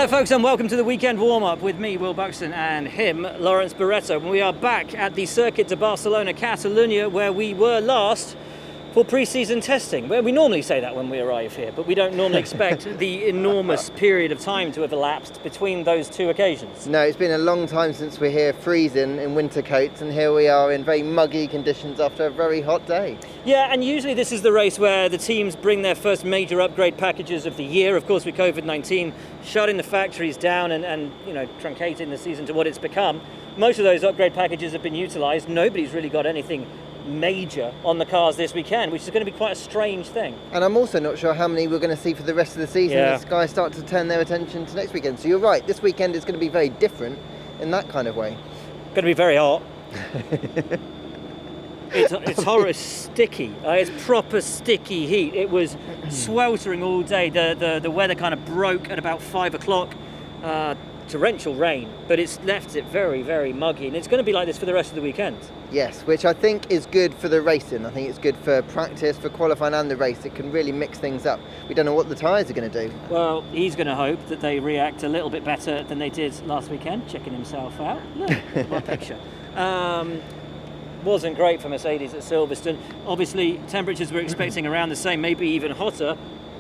Hello folks and welcome to the weekend warm-up with me, Will Buxton, and him, Lawrence Barretto. We are back at the Circuit de Barcelona, Catalonia, where we were last for pre-season testing. Well, we normally say that when we arrive here, but we don't normally expect the enormous period of time to have elapsed between those two occasions. No, it's been a long time since we're here freezing in winter coats, and here we are in very muggy conditions after a very hot day. Yeah, and usually this is the race where the teams bring their first major upgrade packages of the year. Of course, with COVID-19 shutting the factories down and truncating the season to what it's become, most of those upgrade packages have been utilised. Nobody's really got anything major on the cars this weekend, which is going to be quite a strange thing. And I'm also not sure how many we're going to see for the rest of the season as guys start to turn their attention to next weekend. So you're right, this weekend is going to be very different in that kind of way. Going to be very hot. It's horrible, it's sticky. It's proper sticky heat. It was sweltering all day. The weather kind of broke at about 5 o'clock. Torrential rain, but it's left it very, very muggy, and it's going to be like this for the rest of the weekend. Yes, which I think is good for the racing. I think it's good for practice, for qualifying and the race. It can really mix things up. We don't know what the tyres are going to do. Well, he's going to hope that they react a little bit better than they did last weekend, checking himself out. Look, what a picture. Wasn't great for Mercedes at Silverstone. Obviously, temperatures we're expecting around the same, maybe even hotter,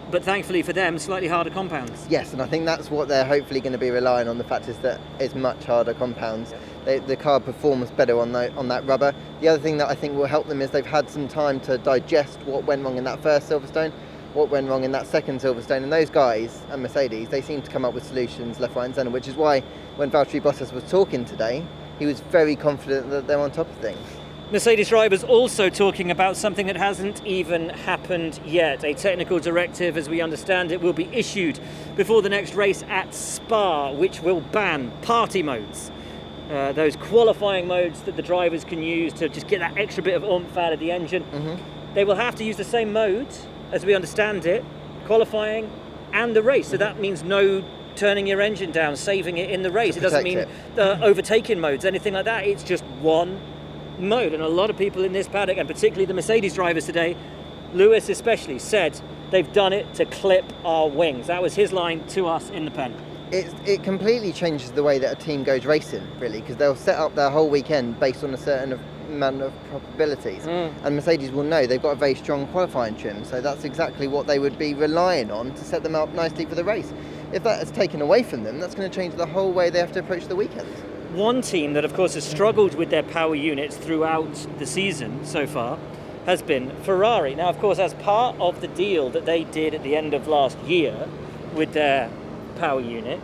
but thankfully for them, slightly harder compounds. Yes, and I think that's what they're hopefully going to be relying on. The fact is that it's much harder compounds. The car performs better on that rubber. The other thing that I think will help them is they've had some time to digest what went wrong in that first Silverstone, what went wrong in that second Silverstone, and those guys and Mercedes, they seem to come up with solutions left, right and centre, which is why when Valtteri Bottas was talking today, he was very confident that they're on top of things. Mercedes drivers also talking about something that hasn't even happened yet. A technical directive, as we understand it, will be issued before the next race at Spa, which will ban party modes. Those qualifying modes that the drivers can use to just get that extra bit of oomph out of the engine. Mm-hmm. They will have to use the same mode, as we understand it, qualifying and the race. So that means no turning your engine down, saving it in the race. It doesn't mean overtaking modes, anything like that. It's just one mode, and a lot of people in this paddock, and particularly the Mercedes drivers today, Lewis especially, said they've done it to clip our wings. That was his line to us in the pen. It completely changes the way that a team goes racing, really, because they'll set up their whole weekend based on a certain amount of probabilities. And Mercedes will know they've got a very strong qualifying trim, so that's exactly what they would be relying on to set them up nicely for the race. If that is taken away from them, that's going to change the whole way they have to approach the weekend. One team that, of course, has struggled with their power units throughout the season so far has been Ferrari. Now, of course, as part of the deal that they did at the end of last year with their power unit,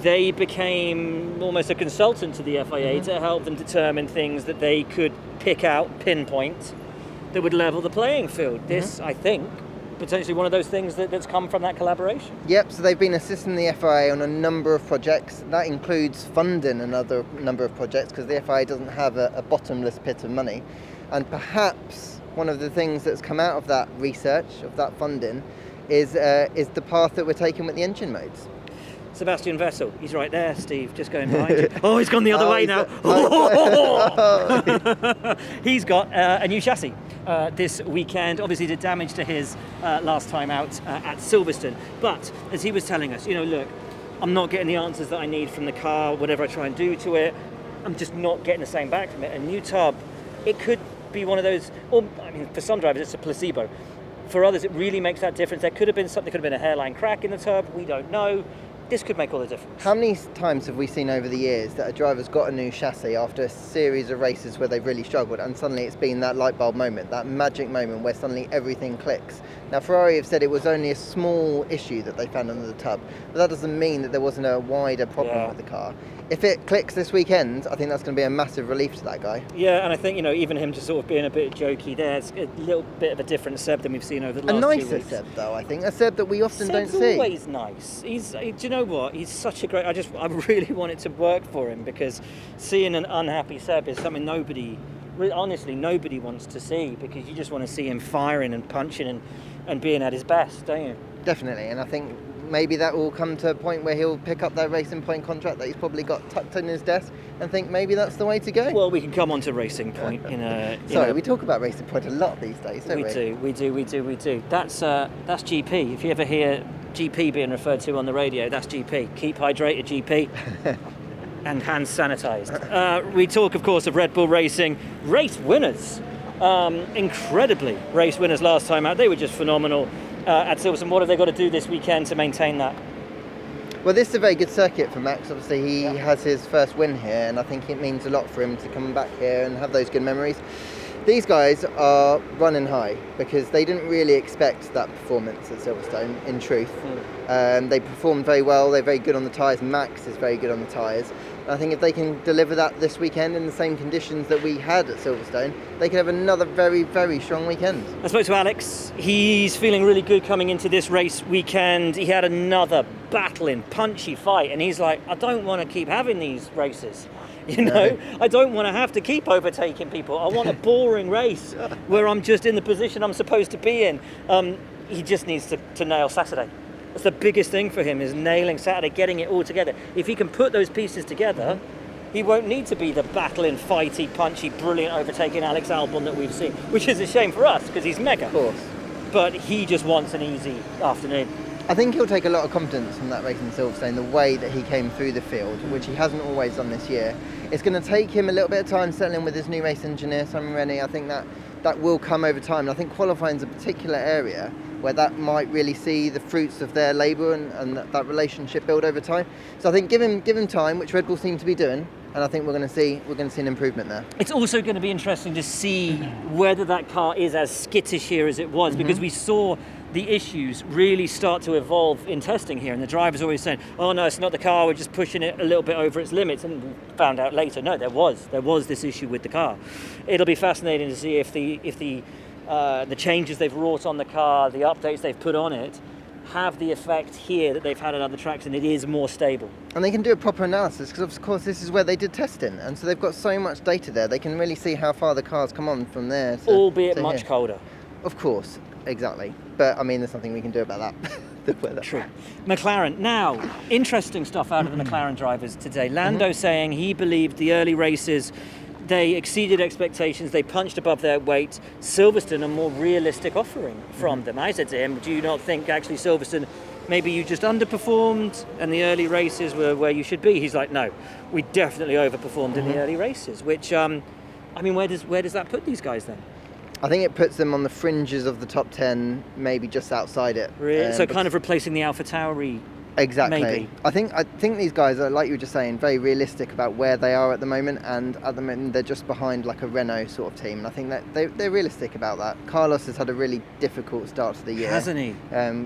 they became almost a consultant to the FIA to help them determine things that they could pick out, pinpoint, that would level the playing field. This, I think, potentially one of those things that's come from that collaboration. Yep, so they've been assisting the FIA on a number of projects. That includes funding another number of projects because the FIA doesn't have a bottomless pit of money. And perhaps one of the things that's come out of that research, of that funding, is the path that we're taking with the engine modes. Sebastian Vettel, he's right there, Steve, just going behind you. Oh, he's gone the other way now. He's got a new chassis this weekend. Obviously, did damage to his last time out at Silverstone. But as he was telling us, look, I'm not getting the answers that I need from the car, whatever I try and do to it. I'm just not getting the same back from it. A new tub, it could be one of those, or I mean, for some drivers, it's a placebo. For others, it really makes that difference. There could have been a hairline crack in the tub. We don't know. This could make all the difference. How many times have we seen over the years that a driver's got a new chassis after a series of races where they've really struggled, and suddenly it's been that light bulb moment, that magic moment where suddenly everything clicks? Now, Ferrari have said it was only a small issue that they found under the tub, but that doesn't mean that there wasn't a wider problem with the car. If it clicks this weekend, I think that's going to be a massive relief to that guy. Yeah, and I think, even him just sort of being a bit jokey there, it's a little bit of a different Seb than we've seen over the last 2 weeks. A nicer Seb, though, I think. A Seb that we often don't see. Seb's always nice. Do you know what? He's such a great... I really want it to work for him, because seeing an unhappy Seb is something nobody wants to see, because you just want to see him firing and punching and being at his best, don't you? Definitely, and I think maybe that will come to a point where he'll pick up that Racing Point contract that he's probably got tucked in his desk and think maybe that's the way to go. Well, we can come on to Racing Point in a... we talk about Racing Point a lot these days, don't we? We do. That's GP. If you ever hear GP being referred to on the radio. That's GP. Keep hydrated, GP. And hands sanitised. We talk, of course, of Red Bull Racing. Race winners. Incredibly race winners last time out. They were just phenomenal at Silverstone. What have they got to do this weekend to maintain that? Well, this is a very good circuit for Max. Obviously, he has his first win here, and I think it means a lot for him to come back here and have those good memories. These guys are running high because they didn't really expect that performance at Silverstone, in truth. They performed very well, they're very good on the tyres. Max is very good on the tyres. And I think if they can deliver that this weekend in the same conditions that we had at Silverstone, they could have another very, very strong weekend. I spoke to Alex. He's feeling really good coming into this race weekend. He had another battling, punchy fight, and he's like, I don't want to keep having these races. You know, I don't want to have to keep overtaking people. I want a boring race where I'm just in the position I'm supposed to be in. He just needs to nail Saturday. That's the biggest thing for him, is nailing Saturday, getting it all together. If he can put those pieces together, he won't need to be the battling, fighty, punchy, brilliant overtaking Alex Albon that we've seen, which is a shame for us because he's mega. Of course. But he just wants an easy afternoon. I think he'll take a lot of confidence from that race in Silverstone, the way that he came through the field, which he hasn't always done this year. It's going to take him a little bit of time settling with his new race engineer, Simon Rennie. I think that will come over time. And I think qualifying is a particular area where that might really see the fruits of their labour and that relationship build over time. So I think give him time, which Red Bull seem to be doing, and I think we're going to see an improvement there. It's also going to be interesting to see whether that car is as skittish here as it was, because we saw the issues really start to evolve in testing here, and the drivers always saying, oh no, it's not the car, we're just pushing it a little bit over its limits, and we found out later, no, there was this issue with the car. It'll be fascinating to see if the changes they've wrought on the car, the updates they've put on it, have the effect here that they've had at other tracks, and it is more stable. And they can do a proper analysis, because of course this is where they did testing, and so they've got so much data there, they can really see how far the car's come on from there. Albeit much colder. Of course, exactly. But I mean, there's nothing we can do about that. The weather. True. McLaren. Now, interesting stuff out of the McLaren drivers today. Lando saying he believed the early races, they exceeded expectations, they punched above their weight. Silverstone, a more realistic offering from them. I said to him, do you not think actually Silverstone, maybe you just underperformed and the early races were where you should be? He's like, no, we definitely overperformed in the early races, which, I mean, where does that put these guys then? I think it puts them on the fringes of the top 10, maybe just outside it. Really? So kind of replacing the AlphaTauri. Exactly. Maybe. I think these guys are, like you were just saying, very realistic about where they are at the moment, and at the moment they're just behind like a Renault sort of team, and I think that they're realistic about that. Carlos has had a really difficult start to the year. Hasn't he?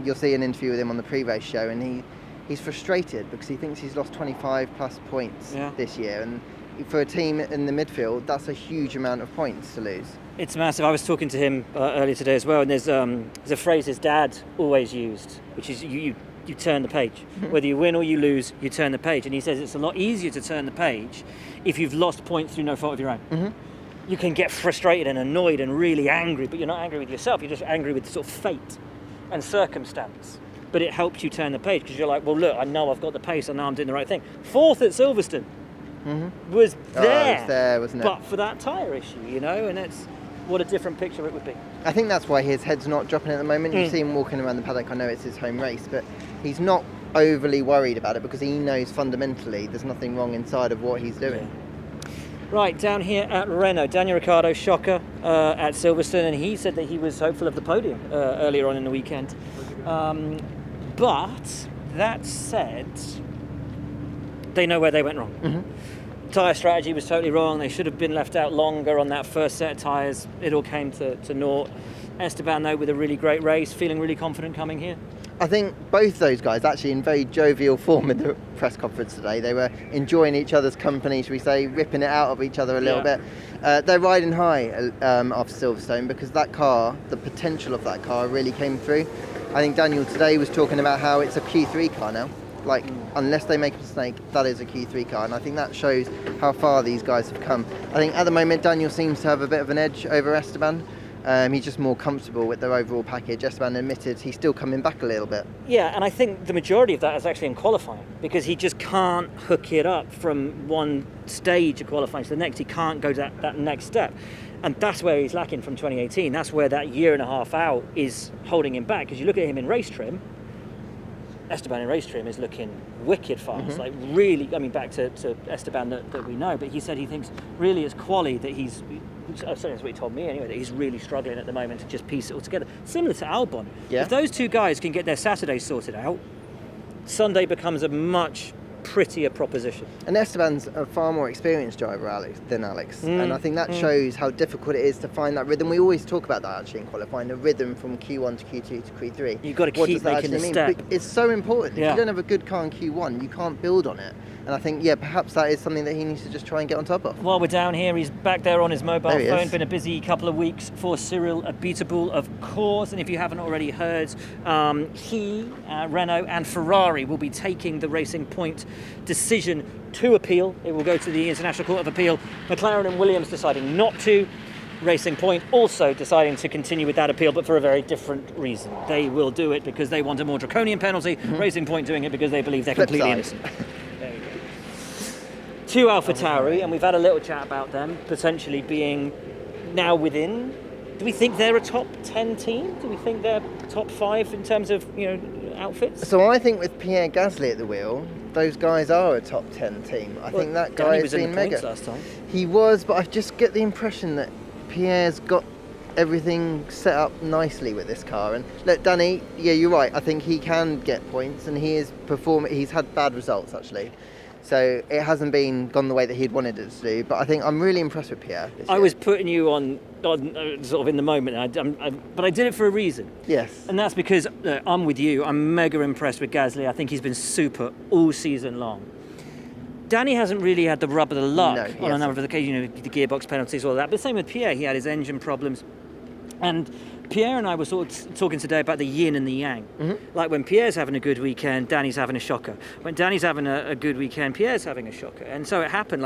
You'll see an interview with him on the pre-race show, and he's frustrated because he thinks he's lost 25 plus points this year, and for a team in the midfield, that's a huge amount of points to lose. It's massive. I was talking to him earlier today as well, and there's a phrase his dad always used, which is you turn the page. Whether you win or you lose, you turn the page. And he says it's a lot easier to turn the page if you've lost points through no fault of your own. You can get frustrated and annoyed and really angry, but you're not angry with yourself, you're just angry with sort of fate and circumstance. But it helps you turn the page because you're like, well, look, I know I've got the pace, I know I'm doing the right thing. Fourth at Silverstone was there, it was there, wasn't it? But for that tyre issue, you know, and it's what a different picture it would be. I think that's why his head's not dropping at the moment. You see him walking around the paddock. I know it's his home race, but he's not overly worried about it because he knows fundamentally there's nothing wrong inside of what he's doing. Right, down here at Renault, Daniel Ricciardo, shocker at Silverstone, and he said that he was hopeful of the podium earlier on in the weekend. But that said, they know where they went wrong. Tyre strategy was totally wrong. They should have been left out longer on that first set of tyres. It all came to naught. Esteban, though, with a really great race, feeling really confident coming here. I think both those guys actually in very jovial form in the press conference today. They were enjoying each other's company, should we say, ripping it out of each other a little bit. They're riding high after Silverstone because that car, the potential of that car really came through. I think Daniel today was talking about how it's a Q3 car now. Like, unless they make a mistake, that is a Q3 car, and I think that shows how far these guys have come. I think at the moment Daniel seems to have a bit of an edge over Esteban. He's just more comfortable with their overall package. Esteban admitted he's still coming back a little bit. Yeah, and I think the majority of that is actually in qualifying, because he just can't hook it up from one stage of qualifying to the next. He can't go to that next step. And that's where he's lacking from 2018. That's where that year and a half out is holding him back, because you look at him in race trim, Esteban in race trim is looking wicked fast. Like really, I mean, back to Esteban that we know, but he said he thinks really it's quali that he's, certainly that's what he told me anyway, that he's really struggling at the moment to just piece it all together. Similar to Albon. Yeah. If those two guys can get their Saturday sorted out, Sunday becomes a much prettier proposition. And Esteban's a far more experienced driver, than Alex, and I think that shows how difficult it is to find that rhythm. We always talk about that actually in qualifying, the rhythm from Q1 to Q2 to Q3. You've got to What keep does that making the actually step. But it's so important. Yeah. If you don't have a good car in Q1, you can't build on it. And I think, perhaps that is something that he needs to just try and get on top of. While we're down here, he's back there on his mobile There he phone. is. Been a busy couple of weeks for Cyril Abiteboul, of course. And if you haven't already heard, he, Renault and Ferrari will be taking the Racing Point decision to appeal. It will go to the International Court of Appeal. McLaren and Williams deciding not to. Racing Point also deciding to continue with that appeal, but for a very different reason. They will do it because they want a more draconian penalty. Racing Point doing it because they believe they're Flip completely side. innocent. There you go. To AlphaTauri, and we've had a little chat about them potentially being now within. Do we think they're a top 10 team? Do we think they're top 5 in terms of outfits? So I think with Pierre Gasly at the wheel, those guys are a top 10 team. I think that guy Danny has was in been the mega. points last time. He was, but I just get the impression that Pierre's got everything set up nicely with this car. And look, Danny, yeah, you're right. I think he can get points, and he is performing. He's had bad results actually, so it hasn't gone the way that he'd wanted it to do. But I think I'm really impressed with Pierre this I year. was putting you on sort of in the moment, but I did it for a reason. Yes. And that's because I'm with you. I'm mega impressed with Gasly. I think he's been super all season long. Danny hasn't really had the rub of the luck No, he on a number hasn't. of occasions, the gearbox penalties, all that. But same with Pierre. He had his engine problems. And Pierre and I were sort of talking today about the yin and the yang. Like when Pierre's having a good weekend, Danny's having a shocker. When Danny's having a good weekend, Pierre's having a shocker. And so it happened,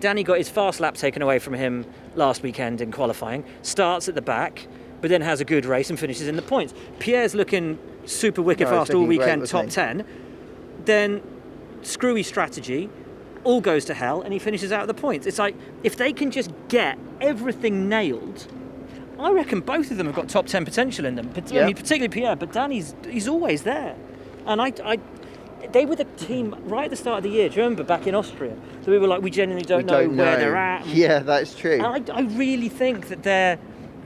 Danny got his fast lap taken away from him last weekend in qualifying, starts at the back, but then has a good race and finishes in the points. Pierre's looking super wicked No, he's fast all looking great, weekend, wasn't top he? 10. Then screwy strategy, all goes to hell, and he finishes out of the points. It's like, if they can just get everything nailed, I reckon both of them have got top 10 potential in them. I mean, particularly Pierre, but Danny's he's always there. And they were the team right at the start of the year. Do you remember back in Austria? So we were like, we genuinely don't know where they're at. Yeah, that's true. And I really think that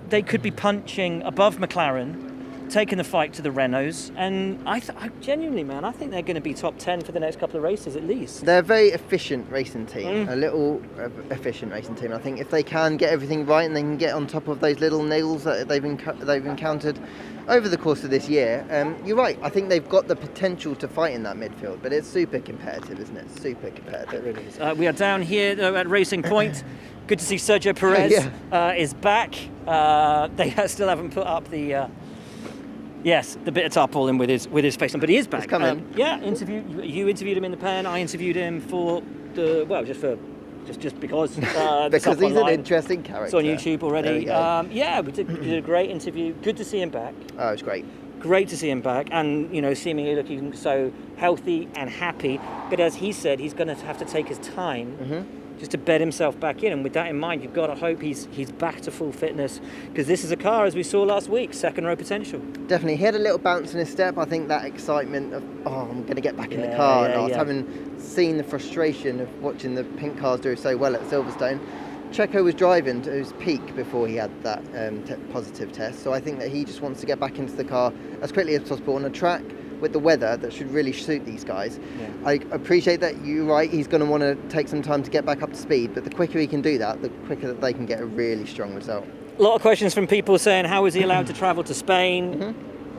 they could be punching above McLaren, taking the fight to the Renaults, and I genuinely, man, I think they're going to be top 10 for the next couple of races at least. They're a very efficient racing team, a little efficient racing team. I think if they can get everything right and they can get on top of those little niggles that they've encountered over the course of this year, you're right. I think they've got the potential to fight in that midfield, but it's super competitive, isn't it? Super competitive. It really is. We are down here at Racing Point. Good to see Sergio Perez is back. They still haven't put up the bit of tarpaulin with his face on, but he is back. He's coming. You interviewed him in the pen. I interviewed him for just because Because he's an interesting character. It's on YouTube already. There We did a great interview. Good to see him back. Oh, it's great. Great to see him back, and seemingly looking so healthy and happy. But as he said, he's going to have to take his time just to bed himself back in. And with that in mind, you've got to hope he's back to full fitness, because this is a car, as we saw last week, second row potential. Definitely. He had a little bounce in his step. I think that excitement of, I'm going to get back in the car. Having seen the frustration of watching the pink cars do so well at Silverstone. Checo was driving to his peak before he had that positive test. So I think that he just wants to get back into the car as quickly as possible on a track with the weather that should really suit these guys. I appreciate that you're right, he's going to want to take some time to get back up to speed, but the quicker he can do that, the quicker that they can get a really strong result. A lot of questions from people saying, how is he allowed to travel to Spain?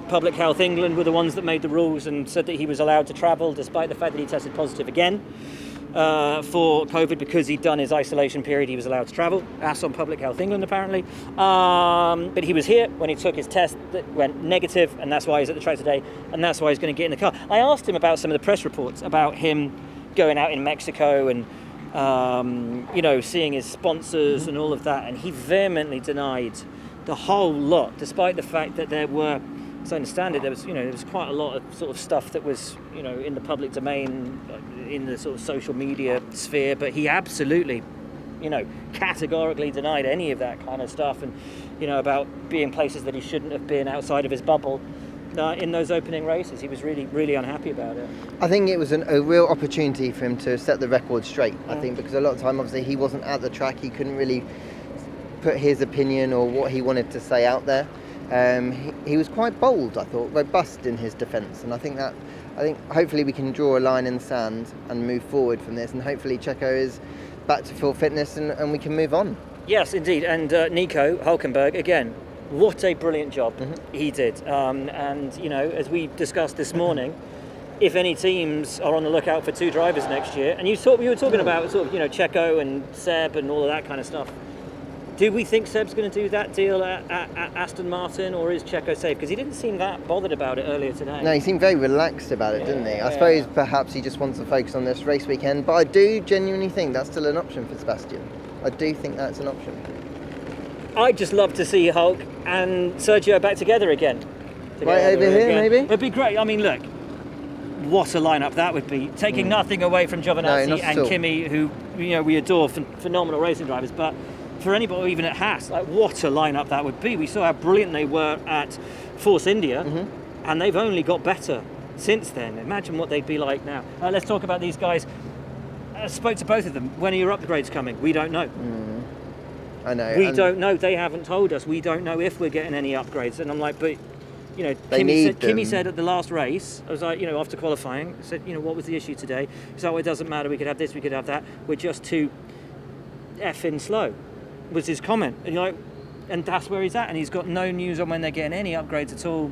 Public Health England were the ones that made the rules and said that he was allowed to travel, despite the fact that he tested positive again for COVID. Because he'd done his isolation period, he was allowed to travel. That's on Public Health England, apparently. But he was here when he took his test that went negative, and that's why he's at the track today, and that's why he's going to get in the car. I asked him about some of the press reports about him going out in Mexico and seeing his sponsors and all of that, and he vehemently denied the whole lot, despite the fact that there were, as I understand it, there was quite a lot of sort of stuff that was in the public domain, in the sort of social media sphere, but he absolutely categorically denied any of that kind of stuff, and about being places that he shouldn't have been outside of his bubble. in those opening races. He was really, really unhappy about it. I think it was a real opportunity for him to set the record straight, I think, because a lot of the time, obviously, he wasn't at the track. He couldn't really put his opinion or what he wanted to say out there. He was quite bold, I thought, robust in his defence, and I think hopefully we can draw a line in the sand and move forward from this, and hopefully Checo is back to full fitness and we can move on. Yes, indeed. And Nico Hülkenberg, again, what a brilliant job he did. And, you know, as we discussed this morning, if any teams are on the lookout for 2 drivers next year, and you were talking about sort of, you know, Checo and Seb and all of that kind of stuff, do we think Seb's going to do that deal at Aston Martin, or is Checo safe? Because he didn't seem that bothered about it earlier today. No, he seemed very relaxed about it, didn't he? I suppose perhaps he just wants to focus on this race weekend, but I do genuinely think that's still an option for Sebastian. I do think that's an option. I'd just love to see Hulk and Sergio back together again. Right over here, maybe? It'd be great. I mean, look, what a lineup that would be. Taking nothing away from Giovinazzi and Kimi, who, you know, we adore, phenomenal racing drivers, but for anybody even at Haas, like, what a lineup that would be. We saw how brilliant they were at Force India, and they've only got better since then. Imagine what they'd be like now. Let's talk about these guys. I spoke to both of them. When are your upgrades coming? We don't know. I know. We don't know. They haven't told us. We don't know if we're getting any upgrades. And I'm like, but, you know, Kimi said at the last race, I was like, you know, after qualifying, I said, you know, what was the issue today? He's like, well, it doesn't matter. We could have this, we could have that. We're just too effing slow, was his comment. And you're like, and that's where he's at. And he's got no news on when they're getting any upgrades at all.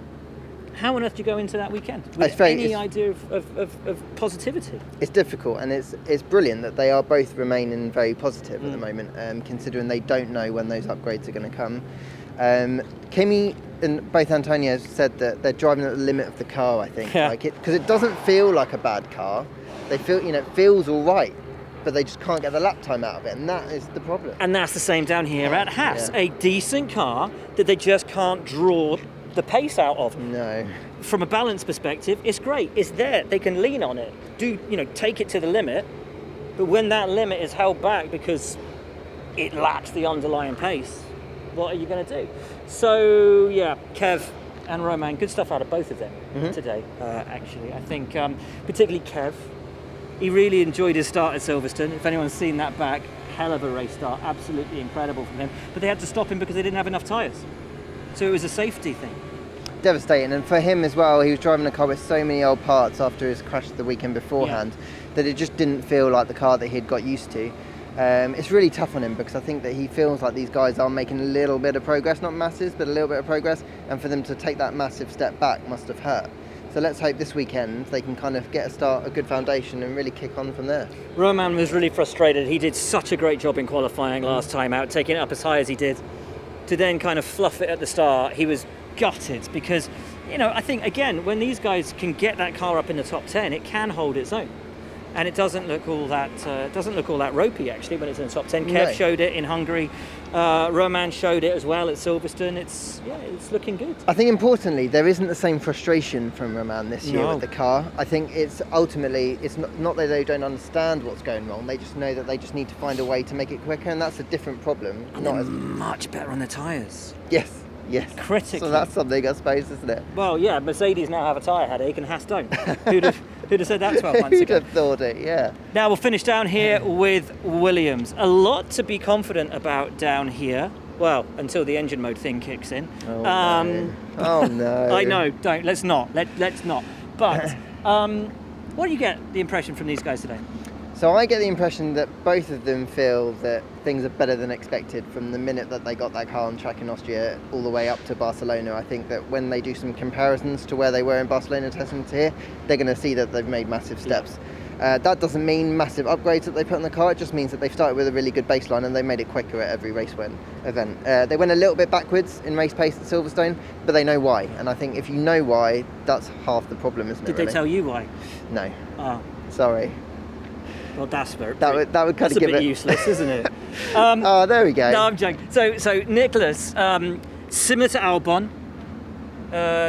How on earth do you go into that weekend with any idea of positivity? It's difficult, and it's brilliant that they are both remaining very positive at the moment, considering they don't know when those upgrades are going to come. Kimi and both Antonio said that they're driving at the limit of the car, I think, because it doesn't feel like a bad car. They feel, you know, it feels all right, but they just can't get the lap time out of it, and that is the problem. And that's the same down here at Haas. A decent car that they just can't draw the pace out of. No. From a balance perspective, it's great. It's there. They can lean on it. Take it to the limit. But when that limit is held back because it lacks the underlying pace, what are you going to do? So, yeah, Kev and Roman, good stuff out of both of them today, actually. I think particularly Kev, he really enjoyed his start at Silverstone. If anyone's seen that back, hell of a race start. Absolutely incredible from him. But they had to stop him because they didn't have enough tyres. So it was a safety thing. Devastating, and for him as well, he was driving a car with so many old parts after his crash the weekend beforehand that it just didn't feel like the car that he'd got used to. It's really tough on him because I think that he feels like these guys are making a little bit of progress, not masses, but a little bit of progress, and for them to take that massive step back must have hurt. So let's hope this weekend they can kind of get a good foundation and really kick on from there. Roman was really frustrated. He did such a great job in qualifying last time out, taking it up as high as he did. To then kind of fluff it at the start, he was gutted because, you know, I think, again, when these guys can get that car up in the top 10, it can hold its own. And it doesn't look all that ropey, actually, when it's in the top 10. Kev showed it in Hungary. Roman showed it as well at Silverstone. It's looking good. I think, importantly, there isn't the same frustration from Roman this year with the car. I think it's ultimately, it's not that they don't understand what's going wrong. They just know that they just need to find a way to make it quicker, and that's a different problem. And much better on the tyres. Yes. Critically. So that's something, I suppose, isn't it? Well, yeah, Mercedes now have a tyre headache and Haas don't. Who'd have said that 12 months ago? Who'd have thought it, yeah. Now we'll finish down here with Williams. A lot to be confident about down here. Well, until the engine mode thing kicks in. Oh, no. Oh, no. I know, don't. Let's not. Let's not. But what do you get the impression from these guys today? So I get the impression that both of them feel that things are better than expected from the minute that they got that car on track in Austria all the way up to Barcelona. I think that when they do some comparisons to where they were in Barcelona testing to here, they're going to see that they've made massive steps. That doesn't mean massive upgrades that they put on the car. It just means that they've started with a really good baseline and they made it quicker at every race event. They went a little bit backwards in race pace at Silverstone, but they know why. And I think if you know why, that's half the problem, isn't it? Did they tell you why? No. Oh. Sorry. Well, that's very. That would kind of give it. That's a bit useless, isn't it? Oh, there we go. No, I'm joking. So Nicholas, similar to Albon,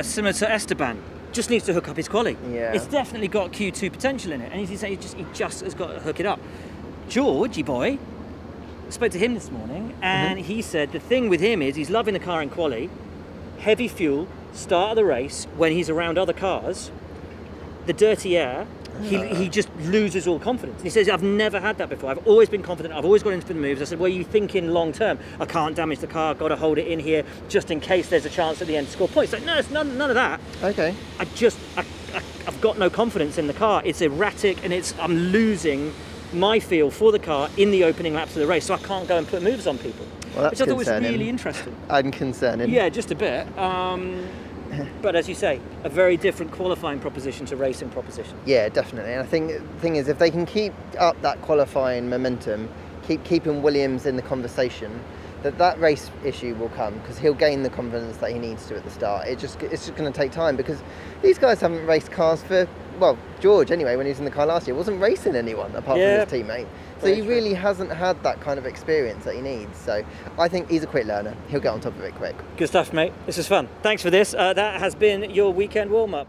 similar to Esteban, just needs to hook up his quali. Yeah. It's definitely got Q2 potential in it, and he just has got to hook it up. Georgie boy, I spoke to him this morning, and he said the thing with him is he's loving the car in quali, heavy fuel, start of the race, when he's around other cars, the dirty air, he just loses all confidence. He says, I've never had that before. I've always been confident. I've always got into the moves. I said, well, are you thinking long term? I can't damage the car. I've got to hold it in here just in case there's a chance at the end to score points. Like, no, it's none of that. Okay. I've got no confidence in the car. It's erratic, and I'm losing my feel for the car in the opening laps of the race, so I can't go and put moves on people. Well, that's which I thought was concerning. really interesting. And concerning. Yeah, just a bit. But as you say, a very different qualifying proposition to racing proposition. Yeah, definitely. And I think the thing is, if they can keep up that qualifying momentum, keeping Williams in the conversation, that race issue will come, because he'll gain the confidence that he needs to at the start. It's just going to take time, because these guys haven't raced cars for, well, George anyway, when he was in the car last year, wasn't racing anyone apart from his teammate. So he really hasn't had that kind of experience that he needs. So I think he's a quick learner. He'll get on top of it quick. Good stuff, mate. This was fun. Thanks for this. That has been your weekend warm-up.